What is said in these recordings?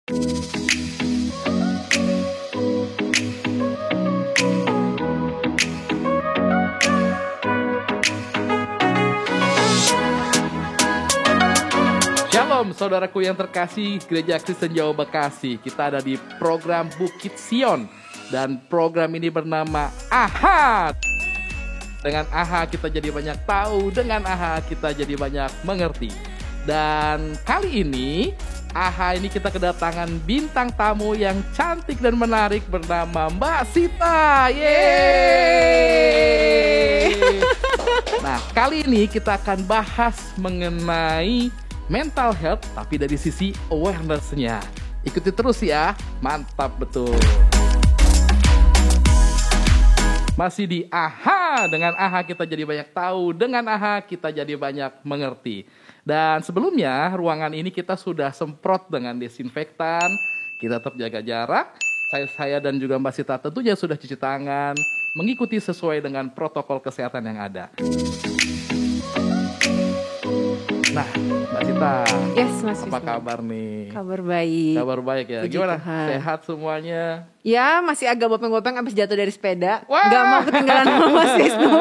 Shalom saudaraku yang terkasih, Gereja Kristen Jawa Bekasi. Kita ada di program Bukit Sion. Dan program ini bernama AHA. Dengan AHA kita jadi banyak tahu, dengan AHA kita jadi banyak mengerti. Dan kali ini, AHA ini kita kedatangan bintang tamu yang cantik dan menarik bernama Mbak Sita. Yeay! Nah, kali ini kita akan bahas mengenai mental health, tapi dari sisi awareness-nya. Ikuti terus ya, mantap betul. Masih di AHA, dengan AHA kita jadi banyak tahu, dengan AHA kita jadi banyak mengerti. Dan sebelumnya, ruangan ini kita sudah semprot dengan desinfektan, kita tetap jaga jarak. Saya dan juga Mbak Sita tentunya sudah cuci tangan, mengikuti sesuai dengan protokol kesehatan yang ada. Nah, Mbak Sita, yes, Mas apa kabar nih? Kabar baik. Kabar baik ya. Puji Gimana? Tuhan. Sehat semuanya? Ya, masih agak bopeng-bopeng abis jatuh dari sepeda. Gak mau ketinggalan sama Mas Wisnu.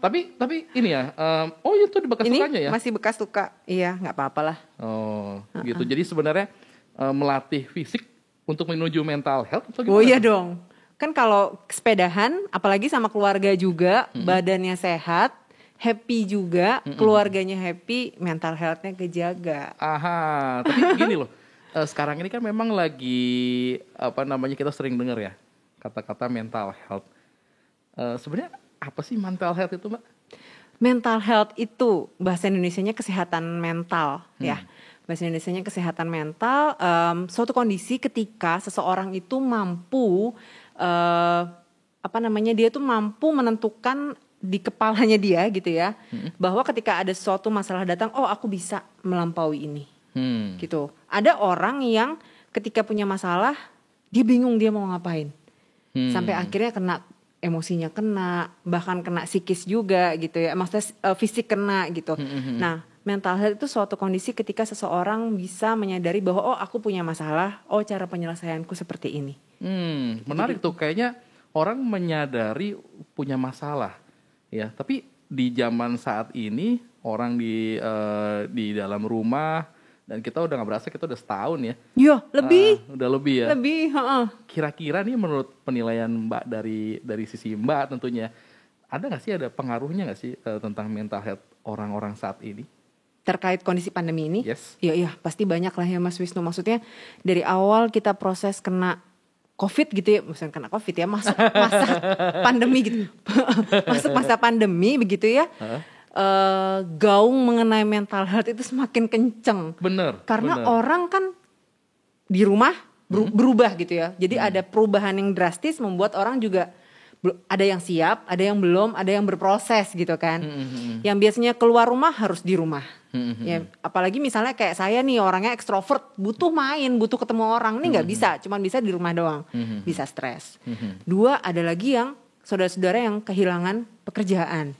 Tapi ini ya, oh itu di bekas ini lukanya ya? masih bekas luka. Iya, gak apa-apa lah. Oh, gitu. Jadi sebenarnya melatih fisik untuk menuju mental health atau gimana? Oh iya dong. Kan kalau sepedahan, apalagi sama keluarga juga, badannya sehat, happy juga, keluarganya happy, mental health-nya kejaga. Aha, tapi gini loh, sekarang ini kan memang lagi, kita sering dengar ya, kata-kata mental health. Sebenarnya apa sih mental health itu, Mbak? Mental health itu, bahasa Indonesianya kesehatan mental, ya. Bahasa Indonesianya kesehatan mental, suatu kondisi ketika seseorang itu mampu, dia tuh mampu menentukan di kepalanya dia gitu ya, bahwa ketika ada suatu masalah datang, oh aku bisa melampaui ini, gitu. Ada orang yang ketika punya masalah, dia bingung dia mau ngapain, sampai akhirnya emosinya kena, bahkan kena psikis juga gitu ya, maksudnya fisik kena gitu. Nah, mental health itu suatu kondisi ketika seseorang bisa menyadari bahwa oh aku punya masalah, oh cara penyelesaianku seperti ini. Menarik tuh, kayaknya orang menyadari punya masalah. Ya, tapi di zaman saat ini orang di dalam rumah dan kita udah nggak berasa, kita udah setahun ya. Iya, lebih. Udah lebih ya. Lebih. Kira-kira nih menurut penilaian Mbak dari sisi Mbak tentunya, ada pengaruhnya nggak sih tentang mental health orang-orang saat ini? Terkait kondisi pandemi ini? Yes. Iya, pasti banyak lah ya Mas Wisnu. Maksudnya dari awal kita proses kena COVID gitu ya, bukan kena COVID ya, masuk masa pandemi gitu, masuk masa pandemi begitu ya, gaung mengenai mental health itu semakin kenceng. Bener. Karena orang kan di rumah berubah gitu ya, jadi ada perubahan yang drastis membuat orang juga ada yang siap, ada yang belum, ada yang berproses gitu kan. Yang biasanya keluar rumah harus di rumah. Ya, apalagi misalnya kayak saya nih orangnya ekstrovert, butuh main, butuh ketemu orang, ini nggak bisa, cuman bisa di rumah doang, bisa stres. Dua, ada lagi yang saudara-saudara yang kehilangan pekerjaan,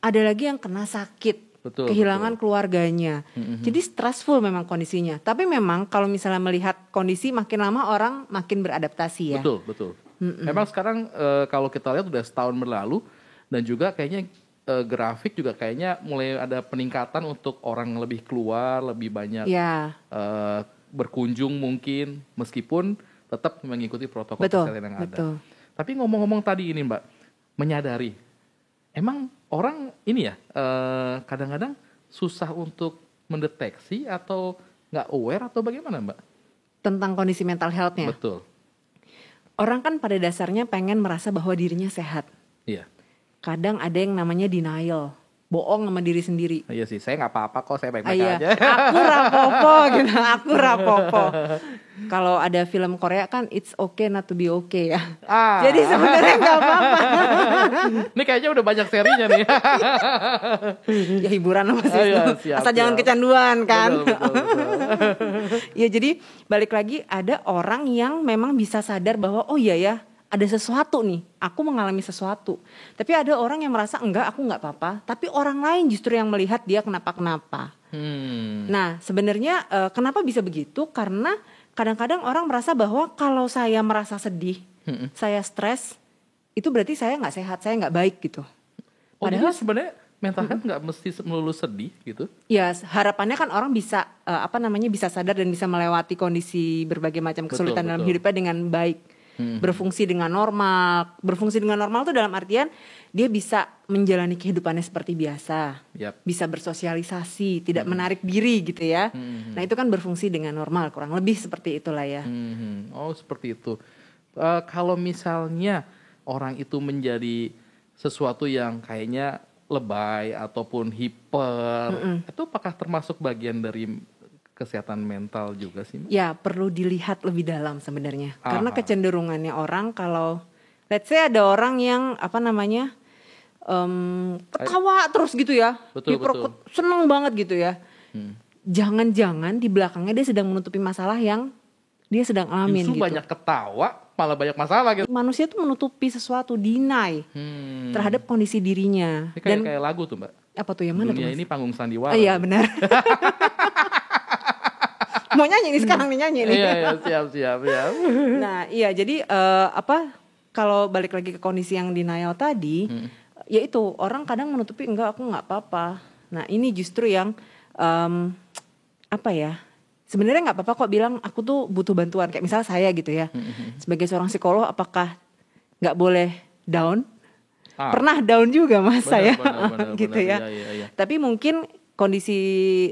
ada lagi yang kena sakit, kehilangan keluarganya, jadi stressful memang kondisinya. Tapi memang kalau misalnya melihat kondisi makin lama orang makin beradaptasi ya. Betul. Memang sekarang kalau kita lihat udah setahun berlalu dan juga kayaknya grafik juga kayaknya mulai ada peningkatan untuk orang lebih keluar, lebih banyak berkunjung mungkin, meskipun tetap mengikuti protokol kesehatan yang ada. Tapi ngomong-ngomong tadi ini Mbak, menyadari, emang orang ini ya kadang-kadang susah untuk mendeteksi atau nggak aware atau bagaimana Mbak? Tentang kondisi mental health-nya? Betul. Orang kan pada dasarnya pengen merasa bahwa dirinya sehat. Iya. Kadang ada yang namanya denial, bohong sama diri sendiri. Iya sih, saya nggak apa-apa kok, saya baik-baik aja. Aku rapopo. Kalau ada film Korea kan it's okay not to be okay ya. Jadi sebenarnya nggak apa-apa. Ini kayaknya udah banyak serinya nih. Ya hiburan sama sih. Asal jangan kecanduan kan. Betul. Ya jadi balik lagi, ada orang yang memang bisa sadar bahwa oh iya ya, ada sesuatu nih, aku mengalami sesuatu. Tapi ada orang yang merasa enggak, aku enggak apa-apa. Tapi orang lain justru yang melihat dia kenapa-kenapa. Nah sebenarnya kenapa bisa begitu? Karena kadang-kadang orang merasa bahwa kalau saya merasa sedih, saya stres, itu berarti saya nggak sehat, saya nggak baik gitu. Padahal jadi sebenarnya mental health nggak mesti melulu sedih gitu. Ya harapannya kan orang bisa bisa sadar dan bisa melewati kondisi berbagai macam kesulitan dalam hidupnya dengan baik. Berfungsi dengan normal. Berfungsi dengan normal itu dalam artian dia bisa menjalani kehidupannya seperti biasa. Bisa bersosialisasi, tidak menarik diri gitu ya. Nah itu kan berfungsi dengan normal, kurang lebih seperti itulah ya. Oh seperti itu. Kalau misalnya orang itu menjadi sesuatu yang kayaknya lebay ataupun hiper, itu apakah termasuk bagian dari kesehatan mental juga sih? Ya perlu dilihat lebih dalam sebenarnya. Karena kecenderungannya orang kalau let's say ada orang yang ketawa terus gitu ya, betul. seneng banget gitu ya. Jangan-jangan di belakangnya dia sedang menutupi masalah yang dia sedang alamin. Justru gitu. Banyak ketawa malah banyak masalah gitu. Manusia tuh menutupi sesuatu, deny terhadap kondisi dirinya. Ini kayak lagu tuh Mbak. Apa tuh yang mana Dunia tuh? Ini panggung sandiwara. Iya benar. Mau nyanyi nih sekarang nih nyanyi nih. Iya siap. Nah iya jadi kalau balik lagi ke kondisi yang denial tadi, yaitu orang kadang menutupi enggak aku nggak apa-apa. Nah ini justru yang sebenarnya nggak apa-apa kok bilang aku tuh butuh bantuan. Kayak misalnya saya gitu ya, sebagai seorang psikolog apakah nggak boleh down? Pernah down juga mas saya, gitu ya. Iya. Tapi mungkin kondisi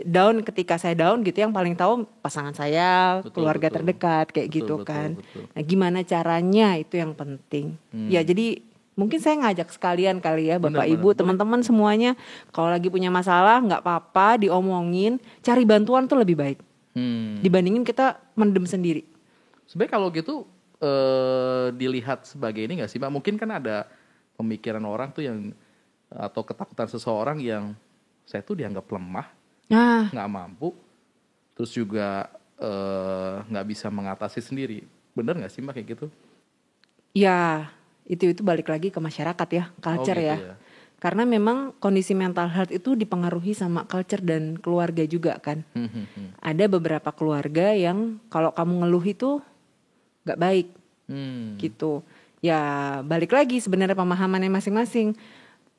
down ketika saya down gitu yang paling tahu pasangan saya, keluarga terdekat kayak gitu kan. Nah gimana caranya itu yang penting. Ya jadi mungkin saya ngajak sekalian kali ya Bapak Ibu, teman-teman semuanya kalau lagi punya masalah nggak apa-apa diomongin, cari bantuan tuh lebih baik dibandingin kita mendem sendiri. Sebenarnya kalau gitu dilihat sebagai ini nggak sih Mbak? Mungkin kan ada pemikiran orang tuh yang atau ketakutan seseorang yang saya tuh dianggap lemah, nggak mampu, terus juga nggak bisa mengatasi sendiri. Bener nggak sih Mbak kayak gitu? Ya itu balik lagi ke masyarakat ya, culture gitu ya. Karena memang kondisi mental health itu dipengaruhi sama culture dan keluarga juga kan. Ada beberapa keluarga yang kalau kamu ngeluh itu nggak baik, gitu. Ya balik lagi sebenarnya pemahamannya masing-masing.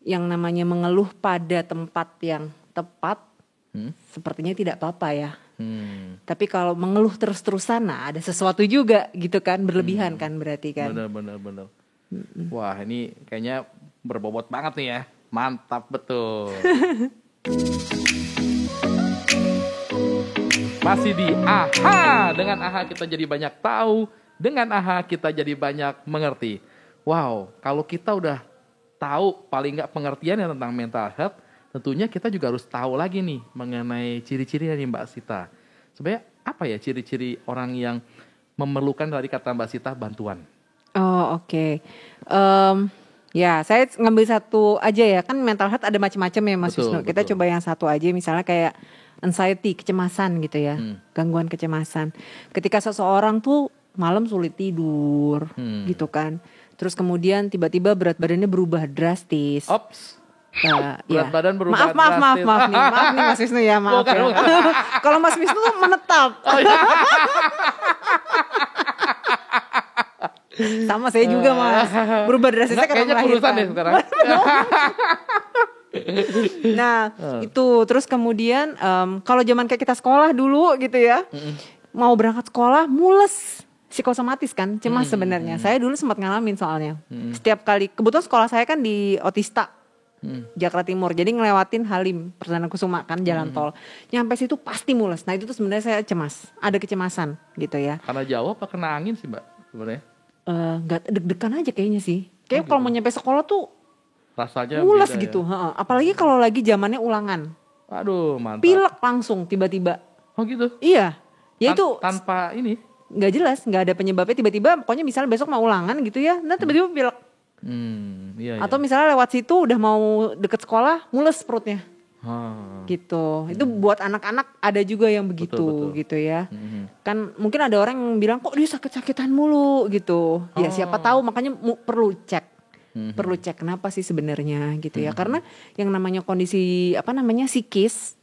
Yang namanya mengeluh pada tempat yang tepat, sepertinya tidak apa-apa ya. Tapi kalau mengeluh terus-terusan, ada sesuatu juga gitu kan, berlebihan kan berarti kan. Benar. Wah ini kayaknya berbobot banget nih ya, mantap betul. Masih di AHA, dengan AHA kita jadi banyak tahu, dengan AHA kita jadi banyak mengerti. Wow, kalau kita udah tahu paling nggak pengertiannya tentang mental health, tentunya kita juga harus tahu lagi nih mengenai ciri-cirinya nih Mbak Sita. Sebenarnya apa ya ciri-ciri orang yang memerlukan dari kata Mbak Sita bantuan? Oh oke. Ya saya ngambil satu aja ya, kan mental health ada macam-macam ya Mas Wisnu. Kita coba yang satu aja, misalnya kayak anxiety, kecemasan gitu ya, gangguan kecemasan. Ketika seseorang tuh malam sulit tidur gitu kan. Terus kemudian tiba-tiba berat badannya berubah drastis. Ops. Berat badan berubah drastis. Maaf nih Mas Wisnu ya, maaf. Kalau Mas Wisnu tuh menetap. Oh, ya. Sama saya juga Mas. Berubah drastisnya karena melahirkan. Kayaknya deh sekarang. Nah itu terus kemudian kalau zaman kayak kita sekolah dulu gitu ya, mau berangkat sekolah mules. Psikosomatis kan, cemas sebenarnya. Saya dulu sempat ngalamin soalnya. Setiap kali, kebetulan sekolah saya kan di Otista, Jakarta Timur. Jadi ngelewatin Halim, Perdana Kusuma kan jalan tol. Nyampe situ pasti mules. Nah itu tuh sebenarnya saya cemas, ada kecemasan gitu ya. Karena jauh apa kena angin sih Mbak sebenarnya? Gak deg-degan aja kayaknya sih. Kayak kalau mau nyampe sekolah tuh rasanya mules gitu. Ya? Apalagi kalau lagi zamannya ulangan. Aduh mantap. Pilek langsung tiba-tiba. Oh gitu? Iya. Ya itu tanpa ini? Nggak jelas, nggak ada penyebabnya, tiba-tiba pokoknya misalnya besok mau ulangan gitu ya, nah tiba-tiba pilek. Iya. Atau misalnya lewat situ udah mau deket sekolah mules perutnya. Gitu. Itu buat anak-anak ada juga yang begitu. Betul. Gitu ya. Kan mungkin ada orang yang bilang kok dia sakit-sakitan mulu gitu. Ya siapa tahu, makanya perlu cek. Perlu cek kenapa sih sebenarnya gitu ya. Karena yang namanya kondisi psikis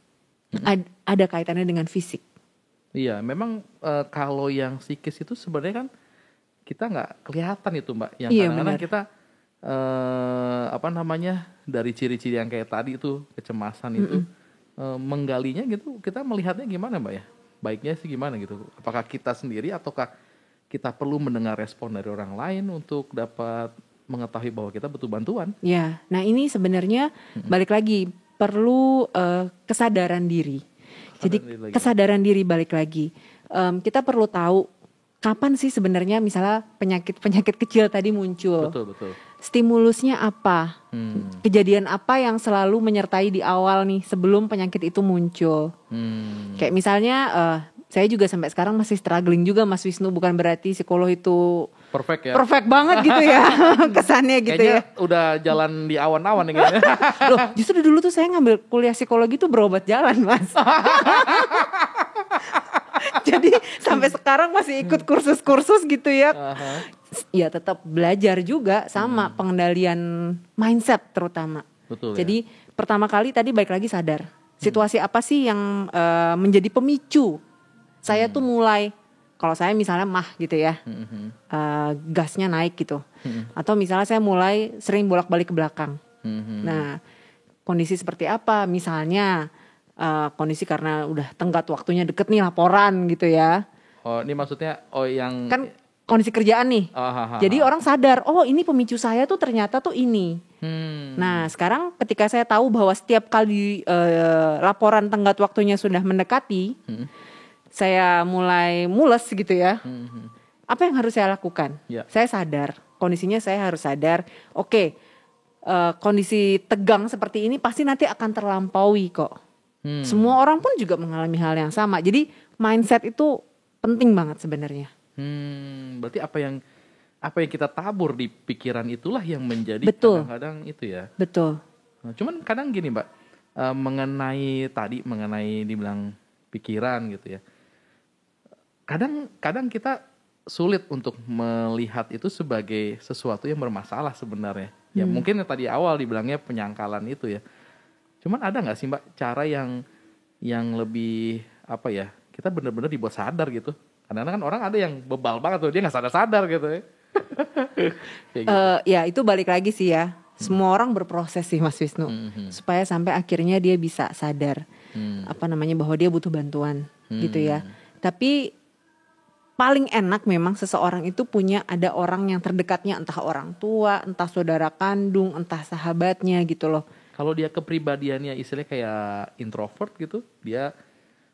ada kaitannya dengan fisik. Iya, memang kalau yang psikis itu sebenarnya kan kita nggak kelihatan itu Mbak. Yang kadang-kadang kita dari ciri-ciri yang kayak tadi itu kecemasan itu menggalinya gitu, kita melihatnya gimana Mbak ya? Baiknya sih gimana gitu? Apakah kita sendiri ataukah kita perlu mendengar respon dari orang lain untuk dapat mengetahui bahwa kita butuh bantuan? Ya, nah ini sebenarnya balik lagi perlu kesadaran diri. Jadi kesadaran diri balik lagi. Kita perlu tahu kapan sih sebenarnya misalnya penyakit kecil tadi muncul. Betul. Stimulusnya apa? Kejadian apa yang selalu menyertai di awal nih sebelum penyakit itu muncul? Kayak misalnya saya juga sampai sekarang masih struggling juga Mas Wisnu, bukan berarti psikolog itu perfect ya. Perfect banget gitu ya kesannya gitu. Kayaknya ya. Udah jalan di awan-awan nih kayaknya. Loh, justru dulu tuh saya ngambil kuliah psikologi tuh berobat jalan Mas. Jadi sampai sekarang masih ikut kursus-kursus gitu ya. Ya tetap belajar juga sama pengendalian mindset terutama. Betul. Jadi pertama kali tadi balik lagi sadar. Situasi apa sih yang menjadi pemicu saya tuh mulai, kalau saya misalnya gitu ya, gasnya naik gitu. Atau misalnya saya mulai sering bolak-balik ke belakang. Nah, kondisi seperti apa? Misalnya kondisi karena udah tenggat waktunya deket nih laporan gitu ya. Oh, ini maksudnya yang kan kondisi kerjaan nih. Jadi orang sadar, oh ini pemicu saya tuh ternyata tuh ini. Nah, sekarang ketika saya tahu bahwa setiap kali laporan tenggat waktunya sudah mendekati, saya mulai mules gitu ya. Apa yang harus saya lakukan? Saya sadar, kondisinya saya harus sadar. Oke, kondisi tegang seperti ini pasti nanti akan terlampaui kok. Semua orang pun juga mengalami hal yang sama. Jadi mindset itu penting banget sebenarnya. Berarti apa yang kita tabur di pikiran itulah yang menjadi kadang-kadang itu ya. Betul. Nah, cuman kadang gini Mbak, mengenai dibilang pikiran gitu ya. Kadang kita sulit untuk melihat itu sebagai sesuatu yang bermasalah sebenarnya. Ya mungkin tadi awal dibilangnya penyangkalan itu ya. Cuman ada nggak sih Mbak cara yang lebih kita benar-benar dibuat sadar gitu. Kadang-kadang kan orang ada yang bebal banget tuh, dia nggak sadar-sadar gitu ya. Gitu. Ya itu balik lagi sih ya. Semua orang berproses sih Mas Wisnu, supaya sampai akhirnya dia bisa sadar bahwa dia butuh bantuan gitu ya. Tapi paling enak memang seseorang itu ada orang yang terdekatnya, entah orang tua, entah saudara kandung, entah sahabatnya gitu loh. Kalau dia kepribadiannya istilahnya kayak introvert gitu, dia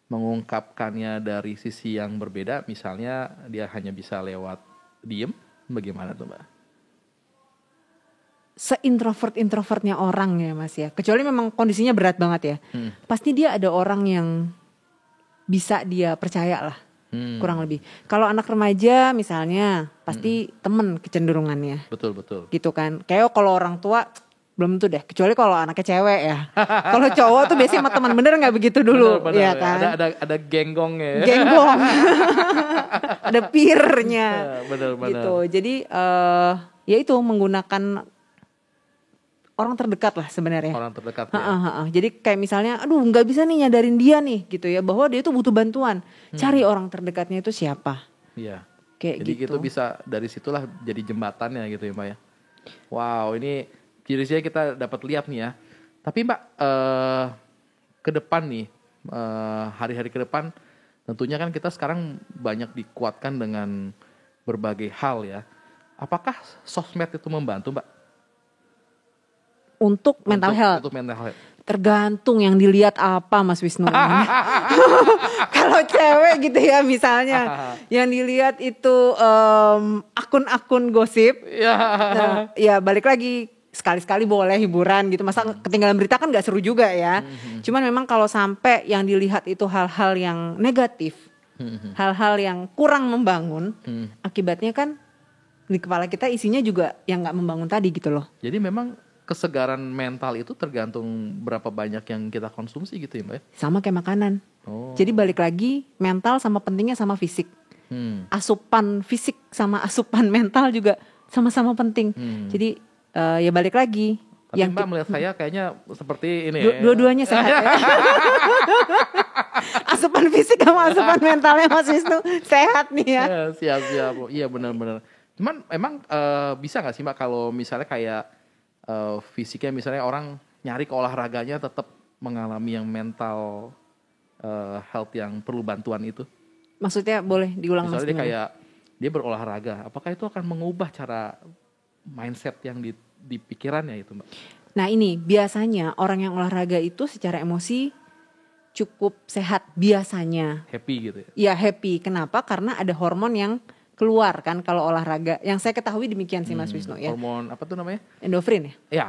mengungkapkannya dari sisi yang berbeda, misalnya dia hanya bisa lewat diem, bagaimana tuh Mbak? Se-introvert-introvertnya orang ya Mas ya, kecuali memang kondisinya berat banget ya. Pasti dia ada orang yang bisa dia percaya lah. Kurang lebih. Kalau anak remaja misalnya pasti temen kecenderungannya. Betul. Gitu kan. Kayak kalau orang tua belum tuh deh. Kecuali kalau anaknya cewek ya. Kalau cowok tuh biasanya sama teman, bener nggak begitu dulu? Bener, ya kan. Ada genggongnya. Genggong. Ada peernya. Bener. Gitu. Jadi ya itu menggunakan orang terdekat lah sebenarnya. Orang terdekat ya. Jadi kayak misalnya, aduh nggak bisa nih nyadarin dia nih gitu ya, bahwa dia tuh butuh bantuan. Cari orang terdekatnya itu siapa. Iya. Kayak jadi gitu bisa dari situlah jadi jembatannya gitu ya Mbak ya. Wow, ini ciri-ciri kita dapat lihat nih ya. Tapi Mbak, ke depan nih, hari-hari ke depan tentunya kan kita sekarang banyak dikuatkan dengan berbagai hal ya. Apakah sosmed itu membantu Mbak? Untuk mental health. Tergantung yang dilihat apa Mas Wisnu. Kalau cewek gitu ya misalnya, yang dilihat itu akun-akun gosip. Nah, ya balik lagi, sekali-sekali boleh hiburan gitu. Masa ketinggalan berita kan gak seru juga ya. Cuman memang kalau sampai yang dilihat itu hal-hal yang negatif, hal-hal yang kurang membangun, akibatnya kan di kepala kita isinya juga yang gak membangun tadi gitu loh. Jadi memang kesegaran mental itu tergantung berapa banyak yang kita konsumsi gitu ya Mbak? Sama kayak makanan. Jadi balik lagi, mental sama pentingnya sama fisik. Asupan fisik sama asupan mental juga sama-sama penting. Jadi ya balik lagi, Tapi yang Mbak melihat saya kayaknya seperti ini. Dua-duanya sehat ya. Asupan fisik sama asupan mentalnya Mas Wisnu sehat nih ya. Siap. Iya benar-benar. Cuman emang bisa nggak sih Mbak kalau misalnya kayak fisiknya misalnya orang nyari ke olahraganya tetap mengalami yang mental health yang perlu bantuan itu? Maksudnya boleh diulang Mas? Misalnya dia kayak dia berolahraga, apakah itu akan mengubah cara mindset yang di pikirannya itu Mbak? Nah ini biasanya orang yang olahraga itu secara emosi cukup sehat biasanya. Happy gitu ya? Iya happy, kenapa? Karena ada hormon yang keluar kan kalau olahraga. Yang saya ketahui demikian sih Mas Wisnu ya. Hormon apa tuh namanya? Endorfin ya? Iya,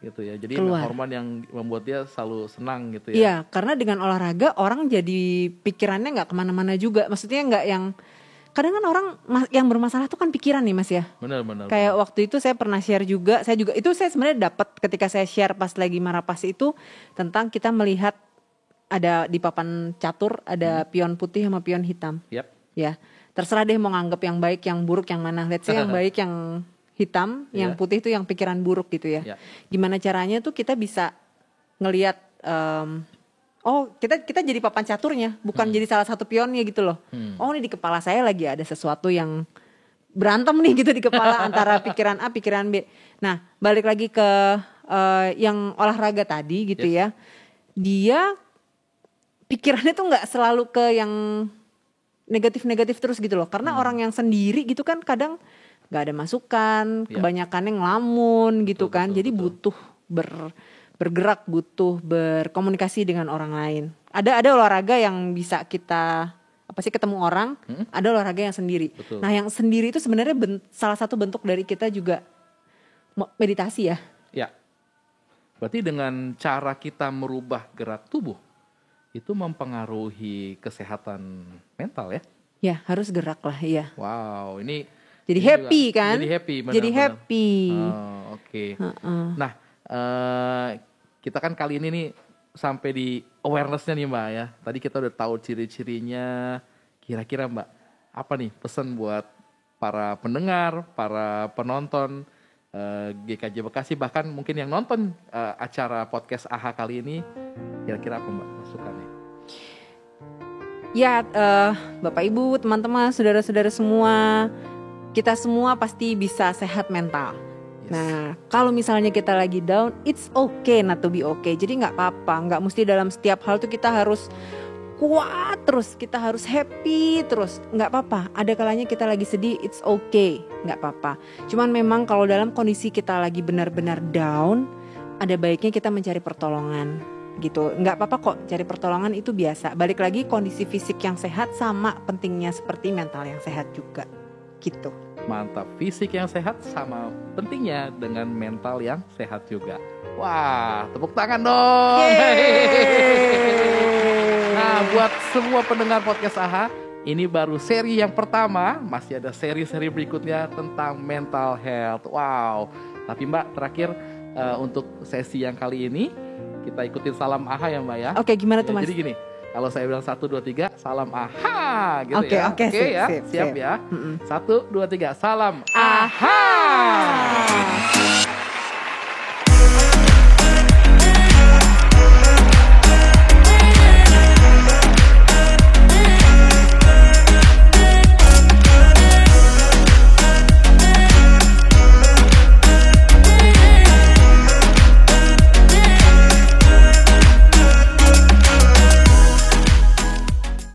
gitu ya. Jadi keluar. Hormon yang membuat dia selalu senang gitu ya? Iya, karena dengan olahraga orang jadi pikirannya nggak kemana-mana juga. Maksudnya nggak yang kadang kan orang yang bermasalah tuh kan pikiran nih Mas ya. Benar. Kayak waktu itu saya pernah share juga, saya sebenarnya dapat ketika saya share pas lagi Marapas itu tentang kita melihat ada di papan catur ada pion putih sama pion hitam. Yep. Ya, terserah deh mau nganggep yang baik, yang buruk, yang mana. Let's say yang baik yang hitam, yang putih itu yang pikiran buruk gitu ya. Gimana caranya tuh kita bisa ngelihat kita jadi papan caturnya, bukan jadi salah satu pionnya gitu loh. Oh ini di kepala saya lagi ada sesuatu yang berantem nih gitu di kepala antara pikiran A, pikiran B. Nah balik lagi ke yang olahraga tadi gitu ya. Dia pikirannya tuh gak selalu ke yang negatif-negatif terus gitu loh. Karena orang yang sendiri gitu kan kadang gak ada masukan, kebanyakannya ngelamun gitu kan. Jadi butuh bergerak, butuh berkomunikasi dengan orang lain. Ada olahraga yang bisa kita ketemu orang, ada olahraga yang sendiri. Betul. Nah, yang sendiri itu sebenarnya salah satu bentuk dari kita juga meditasi ya. Ya. Berarti dengan cara kita merubah gerak tubuh itu mempengaruhi kesehatan mental ya? Ya, harus gerak lah, iya. Wow, ini jadi happy juga, kan? Jadi happy, benar. Jadi happy. Oh, oke. Nah, kita kan kali ini nih sampai di awareness-nya nih Mbak ya. Tadi kita udah tahu ciri-cirinya. Kira-kira Mbak, apa nih pesan buat para pendengar, para penonton GKJ Bekasi, bahkan mungkin yang nonton acara podcast AHA kali ini, kira-kira apa Mbak masukannya? Ya, Bapak Ibu, teman-teman, saudara-saudara semua, kita semua pasti bisa sehat mental. Nah, kalau misalnya kita lagi down, it's okay not to be okay. Jadi nggak apa-apa, nggak mesti dalam setiap hal tuh kita harus kuat terus, kita harus happy terus. Nggak apa-apa, ada kalanya kita lagi sedih, it's okay, nggak apa-apa. Cuman memang kalau dalam kondisi kita lagi benar-benar down, ada baiknya kita mencari pertolongan gitu. Nggak apa-apa kok, cari pertolongan itu biasa. Balik lagi kondisi fisik yang sehat sama pentingnya seperti mental yang sehat juga gitu. Mantap, fisik yang sehat sama pentingnya dengan mental yang sehat juga. Wah, tepuk tangan dong. Nah, buat semua pendengar podcast AHA, ini baru seri yang pertama, masih ada seri-seri berikutnya tentang mental health. Wow, tapi Mbak terakhir untuk sesi yang kali ini, kita ikutin salam AHA ya Mbak ya. Oke, gimana tuh Mas? Jadi gini, kalau saya bilang 1, 2, 3, salam AHA gitu ya. Oke, siap ya. 1, 2, 3, salam AHA.